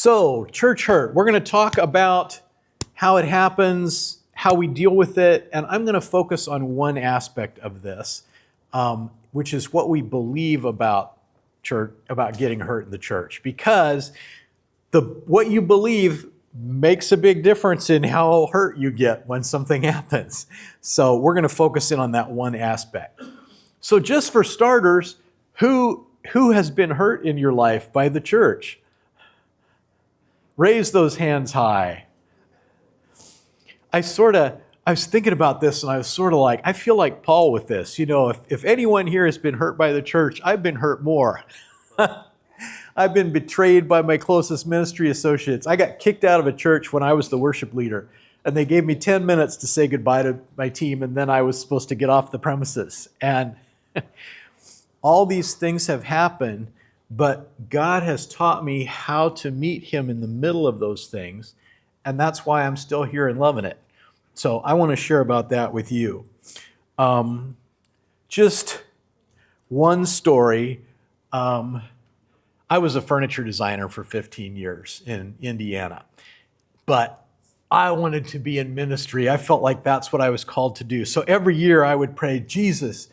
So, church hurt. We're going to talk about how it happens, how we deal with it, and I'm going to focus on one aspect of this, which is what we believe about church, about getting hurt in the church, because what you believe makes a big difference in how hurt you get when something happens. So, we're going to focus in on that one aspect. So, just for starters, who has been hurt in your life by the church? Raise those hands high. I was thinking about this and I was sort of like, I feel like Paul with this. You know, if anyone here has been hurt by the church, I've been hurt more. I've been betrayed by my closest ministry associates. I got kicked out of a church when I was the worship leader, and they gave me 10 minutes to say goodbye to my team, and then I was supposed to get off the premises. And all these things have happened, but God has taught me how to meet Him in the middle of those things, and that's why I'm still here and loving it. So I want to share about that with you. Just one story. I was a furniture designer for 15 years in Indiana, but I wanted to be in ministry. I felt like that's what I was called to do. So every year I would pray, Jesus,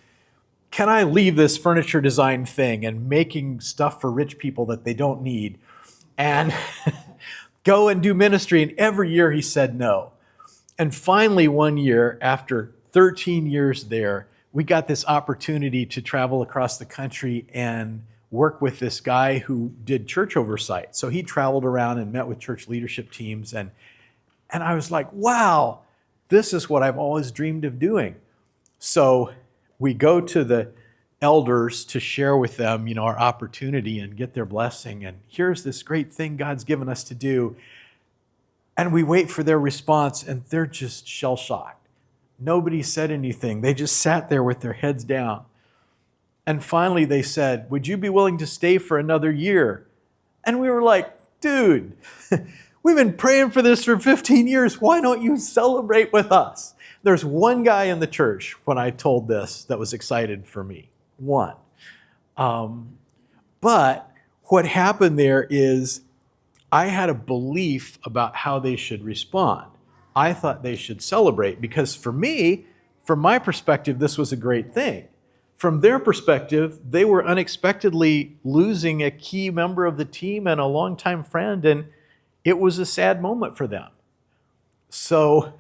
can I leave this furniture design thing and making stuff for rich people that they don't need and go and do ministry? And every year he said no. And finally, one year, after 13 years there, we got this opportunity to travel across the country and work with this guy who did church oversight. So he traveled around and met with church leadership teams. And I was like, wow, this is what I've always dreamed of doing. So we go to the elders to share with them, our opportunity and get their blessing. And here's this great thing God's given us to do. And we wait for their response, and they're just shell-shocked. Nobody said anything. They just sat there with their heads down. And finally they said, would you be willing to stay for another year? And we were like, dude, we've been praying for this for 15 years. Why don't you celebrate with us? There's one guy in the church when I told this that was excited for me. One. But what happened there is I had a belief about how they should respond. I thought they should celebrate because for me, from my perspective, this was a great thing. From their perspective, they were unexpectedly losing a key member of the team and a longtime friend, and it was a sad moment for them. So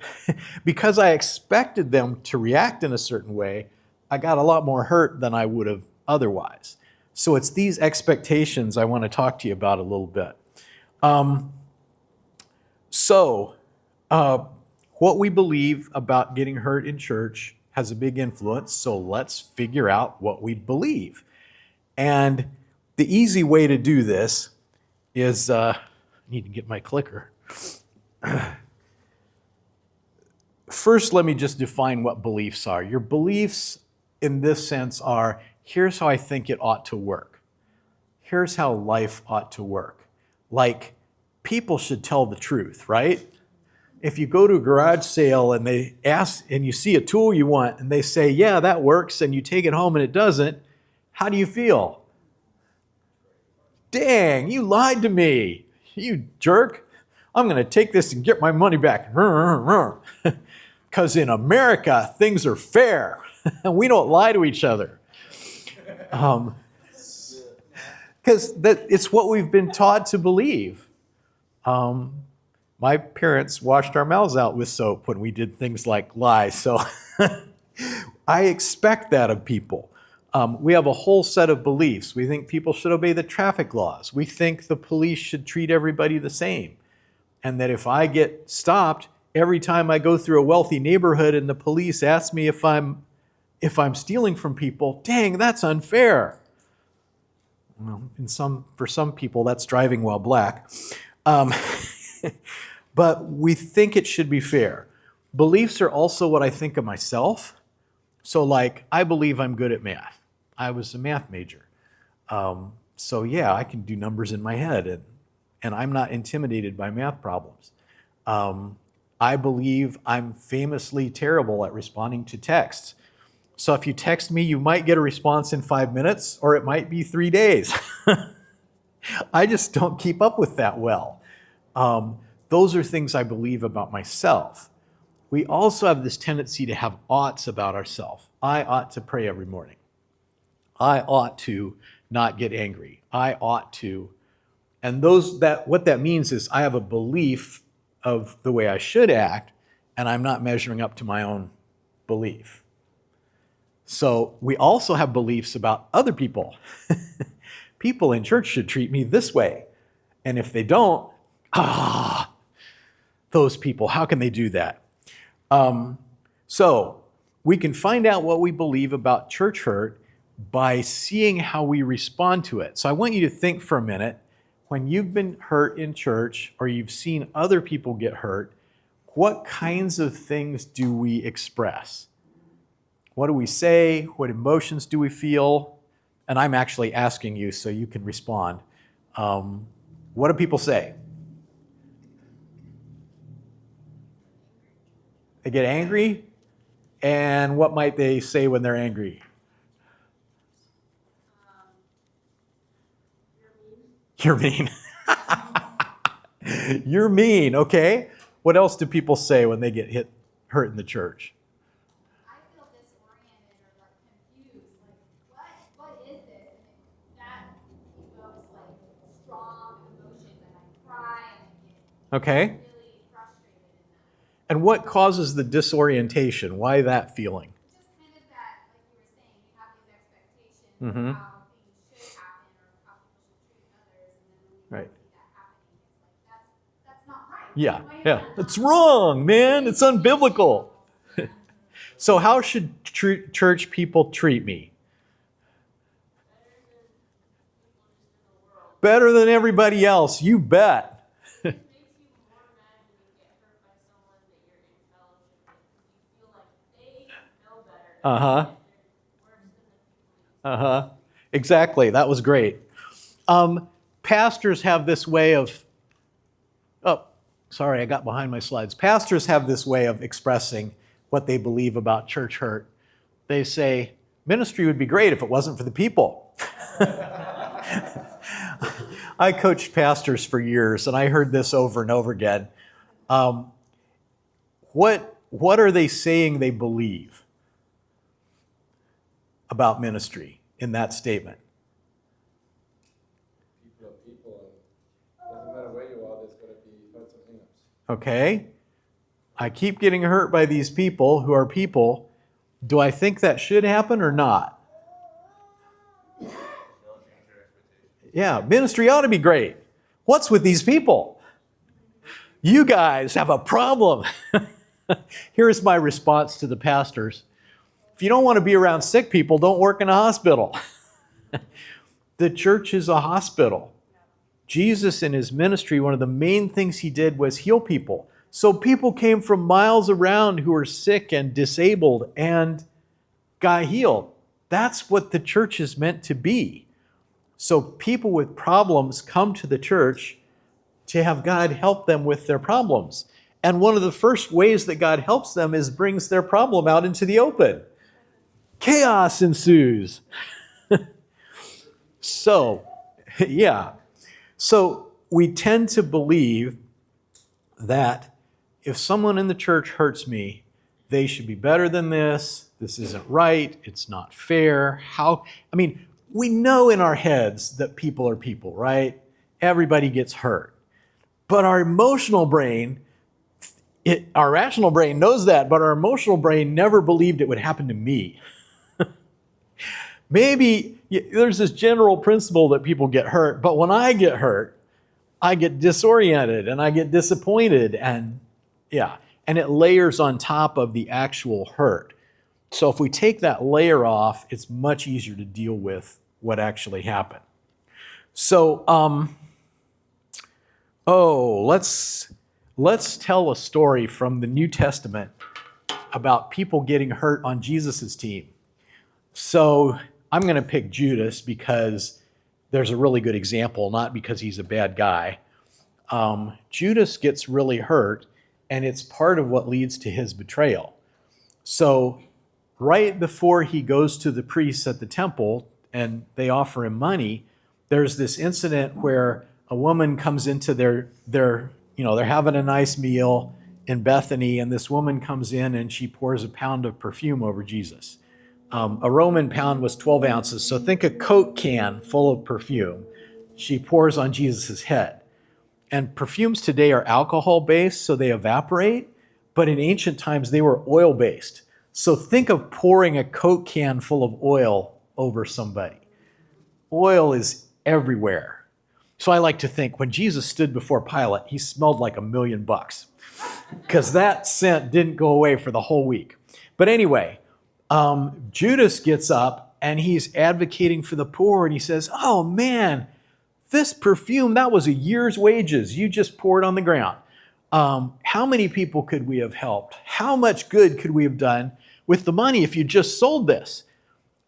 because I expected them to react in a certain way, I got a lot more hurt than I would have otherwise. So it's these expectations I want to talk to you about a little bit. What we believe about getting hurt in church has a big influence, so let's figure out what we believe. And the easy way to do this is, I need to get my clicker. First, let me just define what beliefs are. Your beliefs in this sense are, here's how I think it ought to work. Here's how life ought to work. Like, people should tell the truth, right? If you go to a garage sale and they ask, and you see a tool you want, and they say, yeah, that works, and you take it home and it doesn't, how do you feel? Dang, you lied to me, you jerk. I'm going to take this and get my money back. Because in America, things are fair, and we don't lie to each other. Because it's what we've been taught to believe. My parents washed our mouths out with soap when we did things like lie, so I expect that of people. We have a whole set of beliefs. We think people should obey the traffic laws. We think the police should treat everybody the same. And that if I get stopped every time I go through a wealthy neighborhood and the police ask me if I'm stealing from people, dang, that's unfair. Well, for some people, that's driving while black. But we think it should be fair. Beliefs are also what I think of myself. So like, I believe I'm good at math. I was a math major. So yeah, I can do numbers in my head and I'm not intimidated by math problems. I believe I'm famously terrible at responding to texts. So if you text me, you might get a response in 5 minutes or it might be 3 days. I just don't keep up with that well. Those are things I believe about myself. We also have this tendency to have oughts about ourselves. I ought to pray every morning. I ought to not get angry. I ought to. And what that means is I have a belief of the way I should act, and I'm not measuring up to my own belief. So we also have beliefs about other people. People in church should treat me this way. And if they don't, those people, how can they do that? So we can find out what we believe about church hurt by seeing how we respond to it. So I want you to think for a minute, when you've been hurt in church or you've seen other people get hurt, what kinds of things do we express? What do we say? What emotions do we feel? And I'm actually asking you so you can respond. What do people say? They get angry? And what might they say when they're angry? You're mean. You're mean, okay. What else do people say when they get hurt in the church? I feel disoriented or like confused. Like, what is this? And that evokes like strong emotions, and I cry and I get Okay. really frustrated in that. And what causes the disorientation? Why that feeling? Just kind of that, like you were saying, you have these expectations Mhm. of how things should happen or how people should treat others, and then when you Right. see that happening, it's like that's not right. Yeah, Why is yeah. that It's not wrong, man. It's unbiblical. So how should church people treat me? Better than everybody else, you bet. It makes you more mad when you get hurt by someone that you're in fellowship with. You feel like they know better. Uh-huh. And they're worse than the people. Uh-huh. Exactly. That was great. Pastors have this way of, sorry, I got behind my slides. Pastors have this way of expressing what they believe about church hurt. They say, ministry would be great if it wasn't for the people. I coached pastors for years, and I heard this over and over again. What are they saying they believe about ministry in that statement? People are people, and doesn't matter where you are, there's going to be hurts and hang-ups. Okay? I keep getting hurt by these people who are people. Do I think that should happen or not? Yeah, ministry ought to be great. What's with these people? You guys have a problem. Here's my response to the pastors. If you don't want to be around sick people, don't work in a hospital. The church is a hospital. Jesus in his ministry, one of the main things he did was heal people. So people came from miles around who were sick and disabled and got healed. That's what the church is meant to be. So people with problems come to the church to have God help them with their problems. And one of the first ways that God helps them is brings their problem out into the open. Chaos ensues. So, yeah. So we tend to believe that if someone in the church hurts me, they should be better than this. This isn't right. It's not fair. We know in our heads that people are people, right? Everybody gets hurt. But our emotional brain, our rational brain knows that, but our emotional brain never believed it would happen to me. Maybe there's this general principle that people get hurt, but when I get hurt, I get disoriented and I get disappointed, and it layers on top of the actual hurt. So if we take that layer off, it's much easier to deal with what actually happened. So, let's tell a story from the New Testament about people getting hurt on Jesus' team. So I'm going to pick Judas because there's a really good example, not because he's a bad guy. Judas gets really hurt, and it's part of what leads to his betrayal. So right before he goes to the priests at the temple and they offer him money, there's this incident where a woman comes into they're having a nice meal in Bethany, and this woman comes in and she pours a pound of perfume over Jesus. A Roman pound was 12 ounces, so think a Coke can full of perfume. She pours on Jesus' head. And perfumes today are alcohol-based, so they evaporate, but in ancient times they were oil-based. So think of pouring a Coke can full of oil over somebody. Oil is everywhere. So I like to think when Jesus stood before Pilate, he smelled like $1 million, because that scent didn't go away for the whole week. But anyway, Judas gets up and he's advocating for the poor, and he says, oh man, this perfume, that was a year's wages you just poured on the ground. How many people could we have helped? How much good could we have done with the money if you just sold this?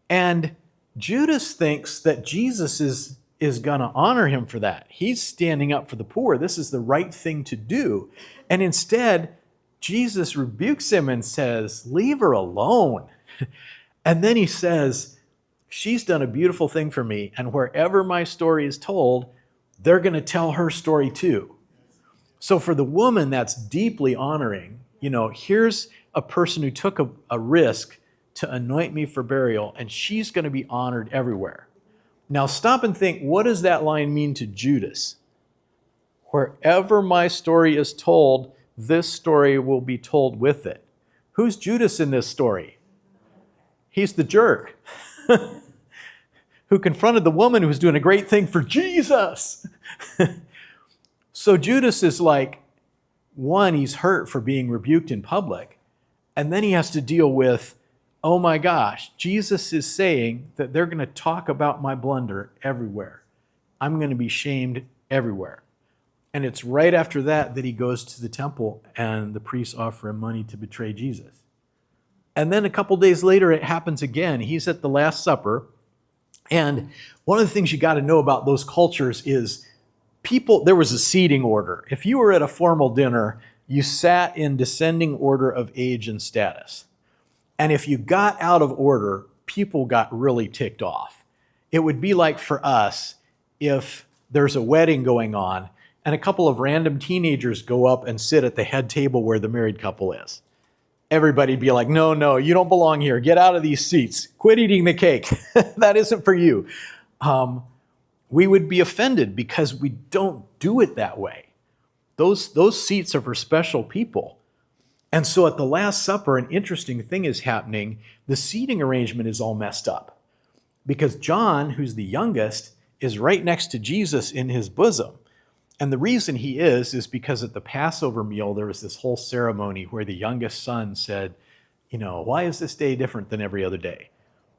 And Judas thinks that Jesus is going to honor him for that. He's standing up for the poor. This is the right thing to do. And instead, Jesus rebukes him and says, leave her alone. And then he says, she's done a beautiful thing for me, and wherever my story is told, they're going to tell her story too. So for the woman, that's deeply honoring. Here's a person who took a risk to anoint me for burial, and she's going to be honored everywhere. Now stop and think, what does that line mean to Judas? Wherever my story is told, this story will be told with it. Who's Judas in this story? He's the jerk who confronted the woman who was doing a great thing for Jesus. So Judas is like, one, he's hurt for being rebuked in public. And then he has to deal with, oh my gosh, Jesus is saying that they're going to talk about my blunder everywhere. I'm going to be shamed everywhere. And it's right after that he goes to the temple and the priests offer him money to betray Jesus. And then a couple days later, it happens again. He's at the Last Supper. And one of the things you got to know about those cultures is there was a seating order. If you were at a formal dinner, you sat in descending order of age and status. And if you got out of order, people got really ticked off. It would be like for us if there's a wedding going on and a couple of random teenagers go up and sit at the head table where the married couple is. Everybody'd be like, no, you don't belong here. Get out of these seats. Quit eating the cake. That isn't for you. We would be offended because we don't do it that way. Those seats are for special people. And so at the Last Supper, an interesting thing is happening. The seating arrangement is all messed up because John, who's the youngest, is right next to Jesus in his bosom. And the reason he is because at the Passover meal, there was this whole ceremony where the youngest son said, why is this day different than every other day?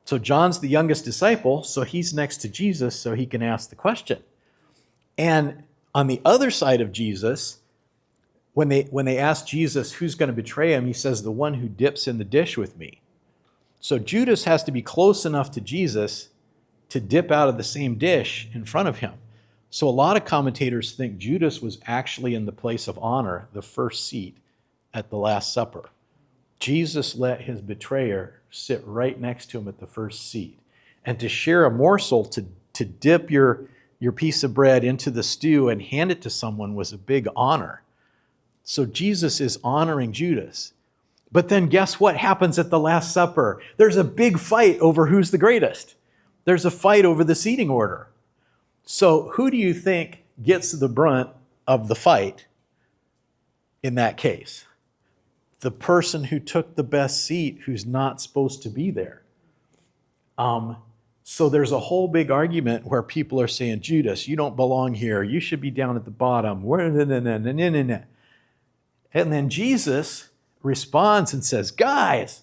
So John's the youngest disciple, so he's next to Jesus so he can ask the question. And on the other side of Jesus, when they ask Jesus who's going to betray him, he says, the one who dips in the dish with me. So Judas has to be close enough to Jesus to dip out of the same dish in front of him. So a lot of commentators think Judas was actually in the place of honor, the first seat at the Last Supper. Jesus let his betrayer sit right next to him at the first seat. And to share a morsel, to dip your piece of bread into the stew and hand it to someone was a big honor. So Jesus is honoring Judas. But then guess what happens at the Last Supper? There's a big fight over who's the greatest. There's a fight over the seating order. So who do you think gets the brunt of the fight in that case? The person who took the best seat who's not supposed to be there. So there's a whole big argument where people are saying, Judas, you don't belong here. You should be down at the bottom. And then Jesus responds and says, guys,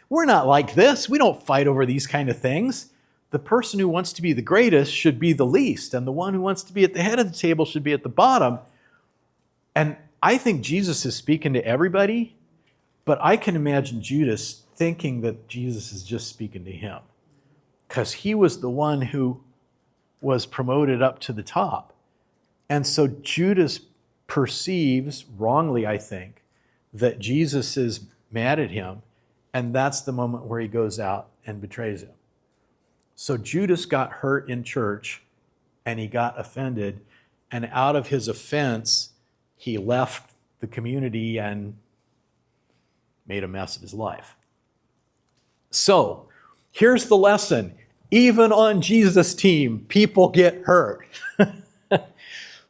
we're not like this. We don't fight over these kind of things. The person who wants to be the greatest should be the least, and the one who wants to be at the head of the table should be at the bottom. And I think Jesus is speaking to everybody, but I can imagine Judas thinking that Jesus is just speaking to him because he was the one who was promoted up to the top. And so Judas perceives, wrongly I think, that Jesus is mad at him, and that's the moment where he goes out and betrays him. So Judas got hurt in church and he got offended. And out of his offense, he left the community and made a mess of his life. So here's the lesson. Even on Jesus' team, people get hurt.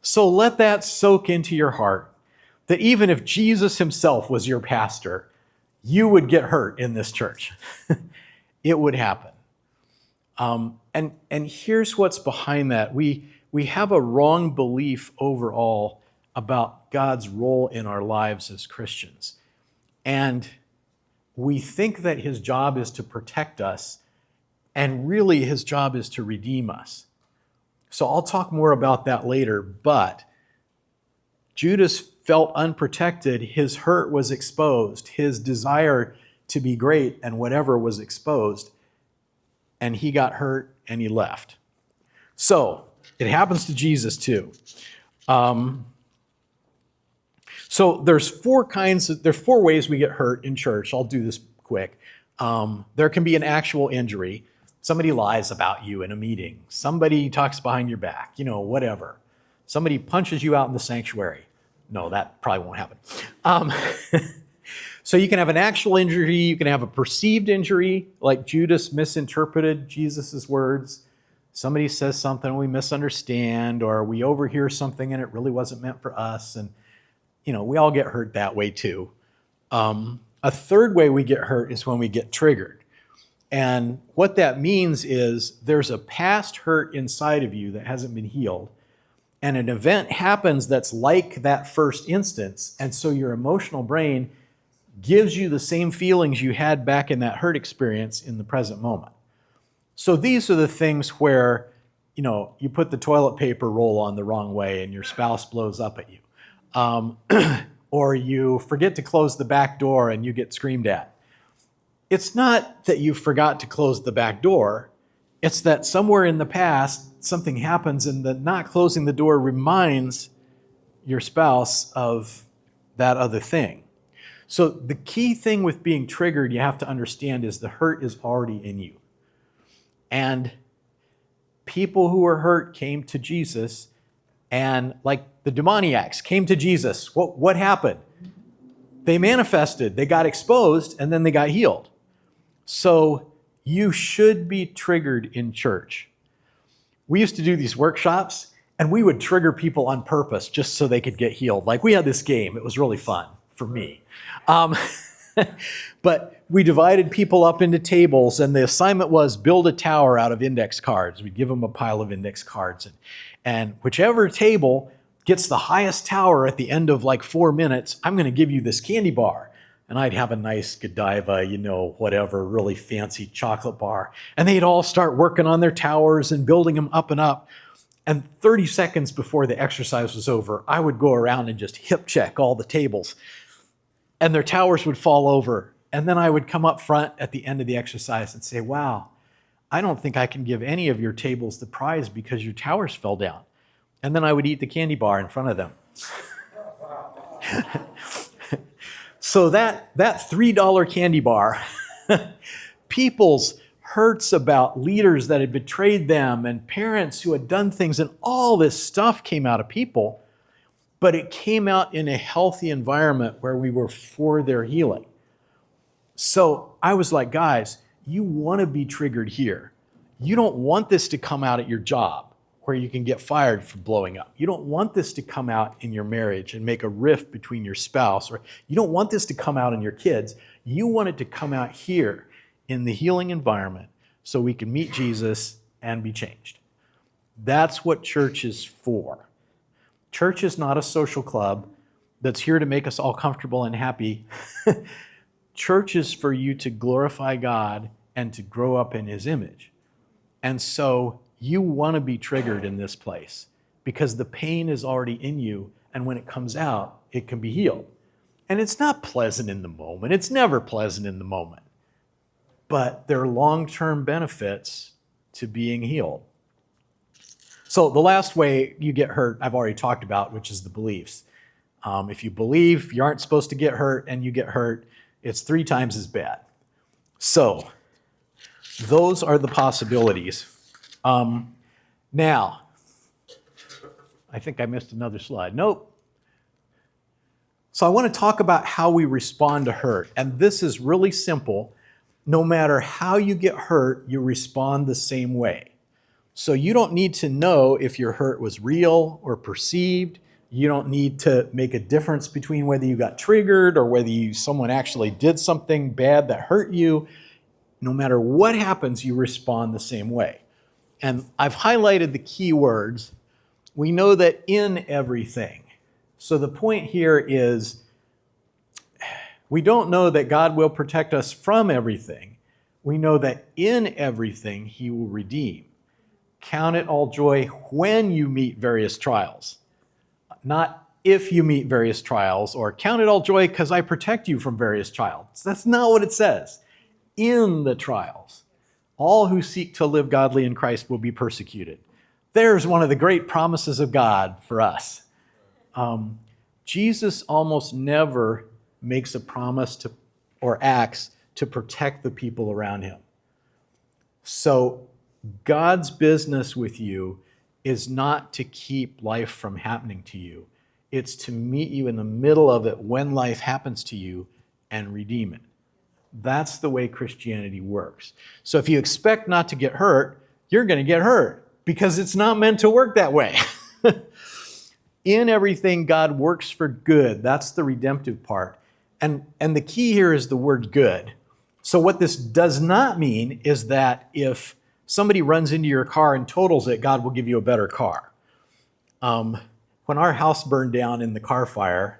So let that soak into your heart, that even if Jesus himself was your pastor, you would get hurt in this church. It would happen. And here's what's behind that. We have a wrong belief overall about God's role in our lives as Christians. And we think that his job is to protect us, and really his job is to redeem us. So I'll talk more about that later, but Judas felt unprotected. His hurt was exposed. His desire to be great and whatever was exposed, and he got hurt and he left. So it happens to Jesus too. So there's four ways we get hurt in church. I'll do this quick. There can be an actual injury. Somebody lies about you in a meeting. Somebody talks behind your back, whatever. Somebody punches you out in the sanctuary. No, that probably won't happen. So you can have an actual injury. You can have a perceived injury, like Judas misinterpreted Jesus' words. Somebody says something we misunderstand, or we overhear something and it really wasn't meant for us. And, we all get hurt that way too. A third way we get hurt is when we get triggered. And what that means is there's a past hurt inside of you that hasn't been healed. And an event happens that's like that first instance. And so your emotional brain gives you the same feelings you had back in that hurt experience in the present moment. So these are the things where, you put the toilet paper roll on the wrong way and your spouse blows up at you. Or you forget to close the back door and you get screamed at. It's not that you forgot to close the back door. It's that somewhere in the past, something happens and that not closing the door reminds your spouse of that other thing. So the key thing with being triggered, you have to understand, is the hurt is already in you. And people who were hurt came to Jesus, and like the demoniacs came to Jesus. What happened? They manifested, they got exposed, and then they got healed. So you should be triggered in church. We used to do these workshops, and we would trigger people on purpose just so they could get healed. Like we had this game. It was really fun for me. But we divided people up into tables, and the assignment was build a tower out of index cards. We'd give them a pile of index cards. And whichever table gets the highest tower at the end of like 4 minutes, I'm going to give you this candy bar. And I'd have a nice Godiva, whatever, really fancy chocolate bar. And they'd all start working on their towers and building them up and up. And 30 seconds before the exercise was over, I would go around and just hip check all the tables. And their towers would fall over. And then I would come up front at the end of the exercise and say, wow, I don't think I can give any of your tables the prize because your towers fell down. And then I would eat the candy bar in front of them. So that $3 candy bar, people's hurts about leaders that had betrayed them and parents who had done things, and all this stuff came out of people, but it came out in a healthy environment where we were for their healing. So I was like, guys, you want to be triggered here. You don't want this to come out at your job where you can get fired for blowing up. You don't want this to come out in your marriage and make a rift between your spouse, or you don't want this to come out in your kids. You want it to come out here in the healing environment so we can meet Jesus and be changed. That's what church is for. Church is not a social club that's here to make us all comfortable and happy. Church is for you to glorify God and to grow up in his image. And so you want to be triggered in this place because the pain is already in you, and when it comes out, it can be healed. And it's not pleasant in the moment. It's never pleasant in the moment. But there are long-term benefits to being healed. So the last way you get hurt, I've already talked about, which is the beliefs. If you believe you aren't supposed to get hurt and you get hurt, it's 3 times as bad. So those are the possibilities. Now, I think I missed another slide. Nope. So I want to talk about how we respond to hurt. And this is really simple. No matter how you get hurt, you respond the same way. So you don't need to know if your hurt was real or perceived. You don't need to make a difference between whether you got triggered or whether someone actually did something bad that hurt you. No matter what happens, you respond the same way. And I've highlighted the key words. We know that in everything. So the point here is we don't know that God will protect us from everything. We know that in everything he will redeem. Count it all joy when you meet various trials. Not if you meet various trials, or count it all joy because I protect you from various trials. That's not what it says. In the trials, all who seek to live godly in Christ will be persecuted. There's one of the great promises of God for us. Jesus almost never makes a promise to or acts to protect the people around him. So God's business with you is not to keep life from happening to you. It's to meet you in the middle of it when life happens to you and redeem it. That's the way Christianity works. So if you expect not to get hurt, you're going to get hurt because it's not meant to work that way. In everything, God works for good. That's the redemptive part. And the key here is the word good. So what this does not mean is that if somebody runs into your car and totals it, God will give you a better car. When our house burned down in the car fire,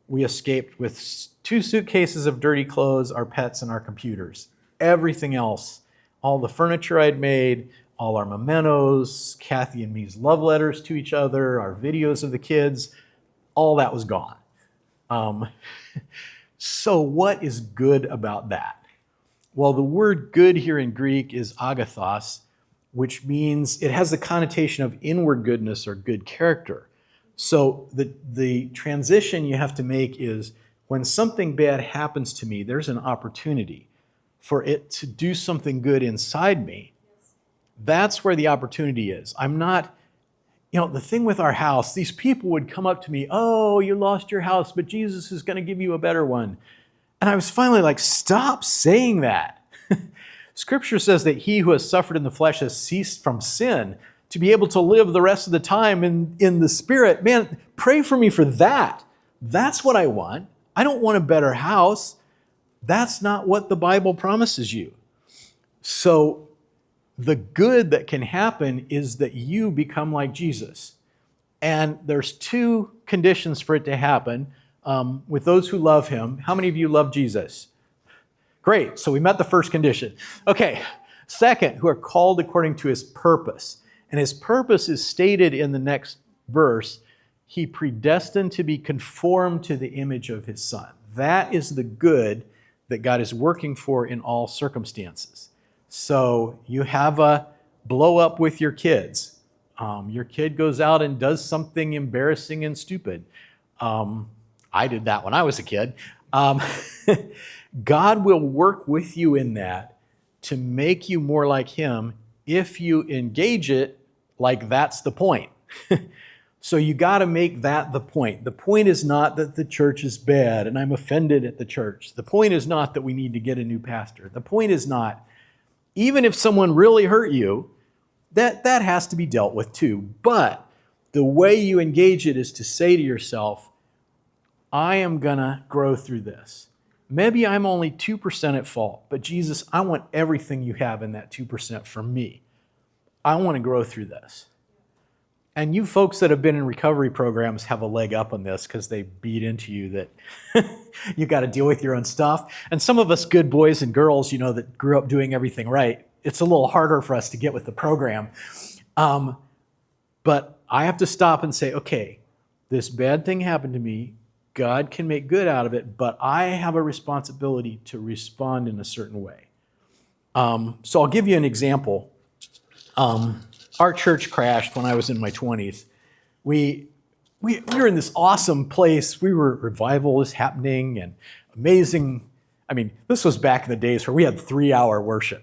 we escaped with 2 suitcases of dirty clothes, our pets, and our computers. Everything else, all the furniture I'd made, all our mementos, Kathy and me's love letters to each other, our videos of the kids, all that was gone. So what is good about that? Well, the word good here in Greek is agathos, which means it has the connotation of inward goodness or good character. So the transition you have to make is when something bad happens to me, there's an opportunity for it to do something good inside me. That's where the opportunity is. I'm not, the thing with our house, these people would come up to me, oh, you lost your house, but Jesus is going to give you a better one. And I was finally like, stop saying that. Scripture says that he who has suffered in the flesh has ceased from sin to be able to live the rest of the time in the Spirit. Man, pray for me for that. That's what I want. I don't want a better house. That's not what the Bible promises you. So the good that can happen is that you become like Jesus. And there's 2 conditions for it to happen with those who love him. How many of you love Jesus? Great. So we met the first condition. Okay. Second, who are called according to his purpose. And his purpose is stated in the next verse. He predestined to be conformed to the image of his Son. That is the good that God is working for in all circumstances. So you have a blow up with your kids. Your kid goes out and does something embarrassing and stupid. I did that when I was a kid. God will work with you in that to make you more like him if you engage it like that's the point. So you got to make that the point. The point is not that the church is bad and I'm offended at the church. The point is not that we need to get a new pastor. The point is not, even if someone really hurt you, that has to be dealt with too. But the way you engage it is to say to yourself, I am going to grow through this. Maybe I'm only 2% at fault, but Jesus, I want everything you have in that 2% for me. I want to grow through this. And you folks that have been in recovery programs have a leg up on this because they beat into you that you got to deal with your own stuff. And some of us good boys and girls, that grew up doing everything right, it's a little harder for us to get with the program. But I have to stop and say, okay, this bad thing happened to me. God can make good out of it, but I have a responsibility to respond in a certain way. So I'll give you an example. Our church crashed when I was in my 20s. We were in this awesome place. Revival was happening and amazing. I mean, this was back in the days where we had 3-hour worship.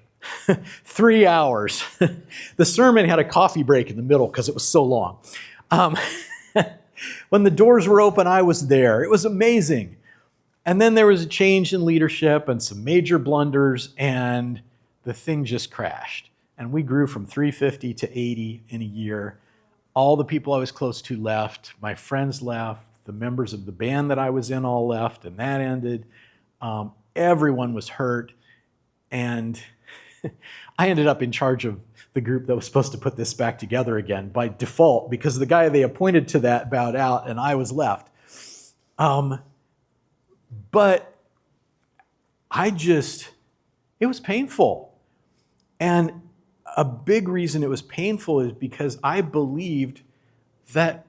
3 hours. The sermon had a coffee break in the middle because it was so long. Um, when the doors were open, I was there. It was amazing. And then there was a change in leadership and some major blunders, and the thing just crashed. And we grew from 350 to 80 in a year. All the people I was close to left. My friends left. The members of the band that I was in all left, and that ended. Everyone was hurt. And I ended up in charge of the group that was supposed to put this back together again by default, because the guy they appointed to that bowed out and I was left. But it was painful. And a big reason it was painful is because I believed that,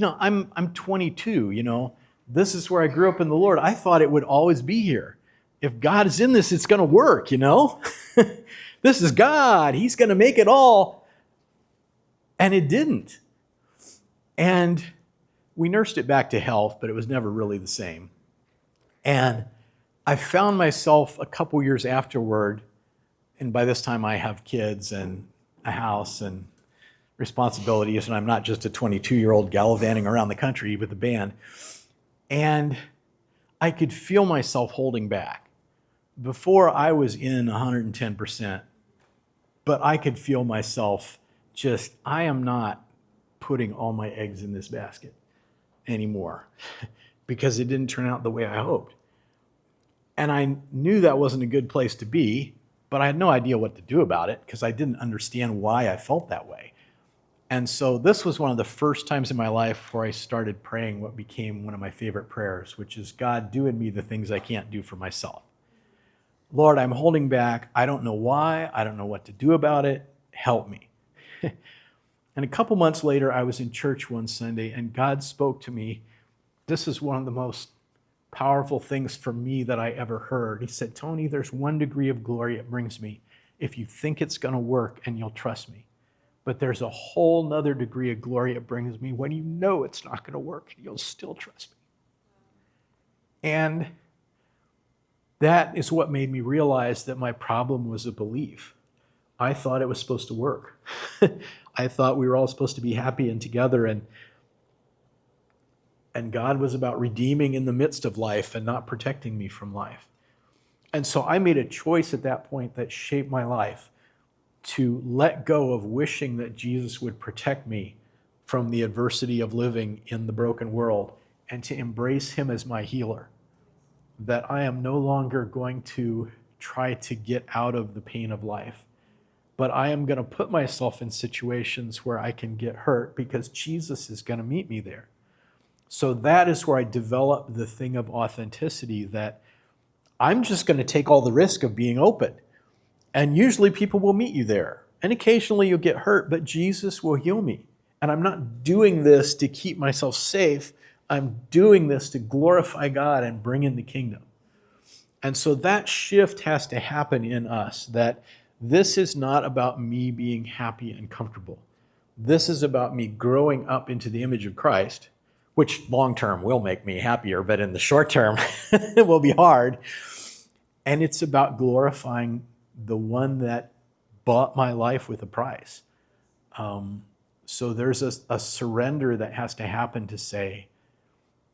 I'm 22, this is where I grew up in the Lord. I thought it would always be here. If God is in this, it's going to work, This is God. He's going to make it all. And it didn't. And we nursed it back to health, but it was never really the same. And I found myself a couple years afterward, and by this time I have kids and a house and responsibilities, and I'm not just a 22-year-old gallivanting around the country with a band. And I could feel myself holding back. Before I was in 110%, but I could feel myself I am not putting all my eggs in this basket anymore because it didn't turn out the way I hoped. And I knew that wasn't a good place to be, but I had no idea what to do about it because I didn't understand why I felt that way. And so this was one of the first times in my life where I started praying what became one of my favorite prayers, which is, God, do in me the things I can't do for myself. Lord, I'm holding back. I don't know why. I don't know what to do about it. Help me. And a couple months later, I was in church one Sunday, and God spoke to me. This is one of the most powerful things for me that I ever heard. He said, Tony, there's one degree of glory it brings me if you think it's going to work and you'll trust me. But there's a whole nother degree of glory it brings me when you know it's not going to work and you'll still trust me. And that is what made me realize that my problem was a belief. I thought it was supposed to work. I thought we were all supposed to be happy and together, and God was about redeeming in the midst of life and not protecting me from life. And so I made a choice at that point that shaped my life to let go of wishing that Jesus would protect me from the adversity of living in the broken world and to embrace him as my healer. That I am no longer going to try to get out of the pain of life, but I am going to put myself in situations where I can get hurt because Jesus is going to meet me there. So that is where I developed the thing of authenticity, that I'm just going to take all the risk of being open. And usually people will meet you there. And occasionally you'll get hurt, but Jesus will heal me. And I'm not doing this to keep myself safe. I'm doing this to glorify God and bring in the kingdom. And so that shift has to happen in us, that this is not about me being happy and comfortable. This is about me growing up into the image of Christ, which long term will make me happier, but in the short term, it will be hard. And it's about glorifying the one that bought my life with a price. So there's a surrender that has to happen to say,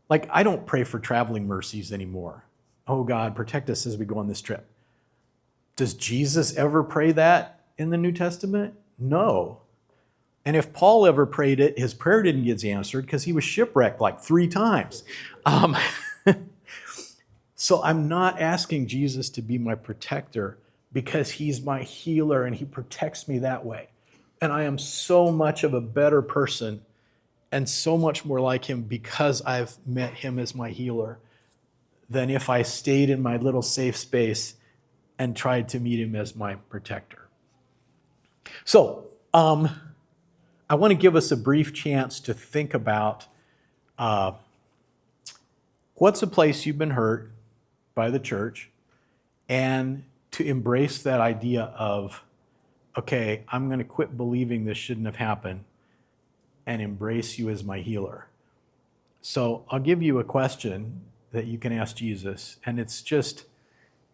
like, I don't pray for traveling mercies anymore. Oh God, protect us as we go on this trip. Does Jesus ever pray that in the New Testament? No. And if Paul ever prayed it, his prayer didn't get answered because he was shipwrecked like 3 times. So I'm not asking Jesus to be my protector because he's my healer and he protects me that way. And I am so much of a better person and so much more like him because I've met him as my healer than if I stayed in my little safe space and tried to meet him as my protector. So I want to give us a brief chance to think about what's a place you've been hurt by the church, and to embrace that idea of, okay, I'm going to quit believing this shouldn't have happened and embrace you as my healer. So I'll give you a question that you can ask Jesus, and it's just,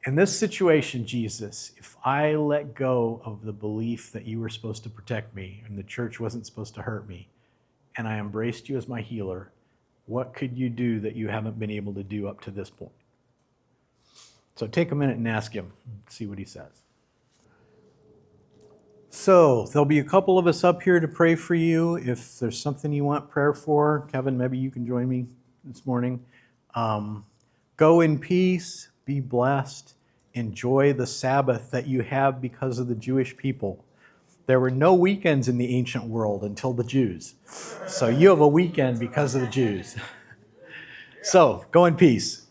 in this situation, Jesus, if I let go of the belief that you were supposed to protect me and the church wasn't supposed to hurt me, and I embraced you as my healer. What could you do that you haven't been able to do up to this point? So take a minute and ask him, see what he says. So there'll be a couple of us up here to pray for you. If there's something you want prayer for, Kevin, maybe you can join me this morning. Go in peace, be blessed, enjoy the Sabbath that you have because of the Jewish people. There were no weekends in the ancient world until the Jews. So you have a weekend because of the Jews. So go in peace.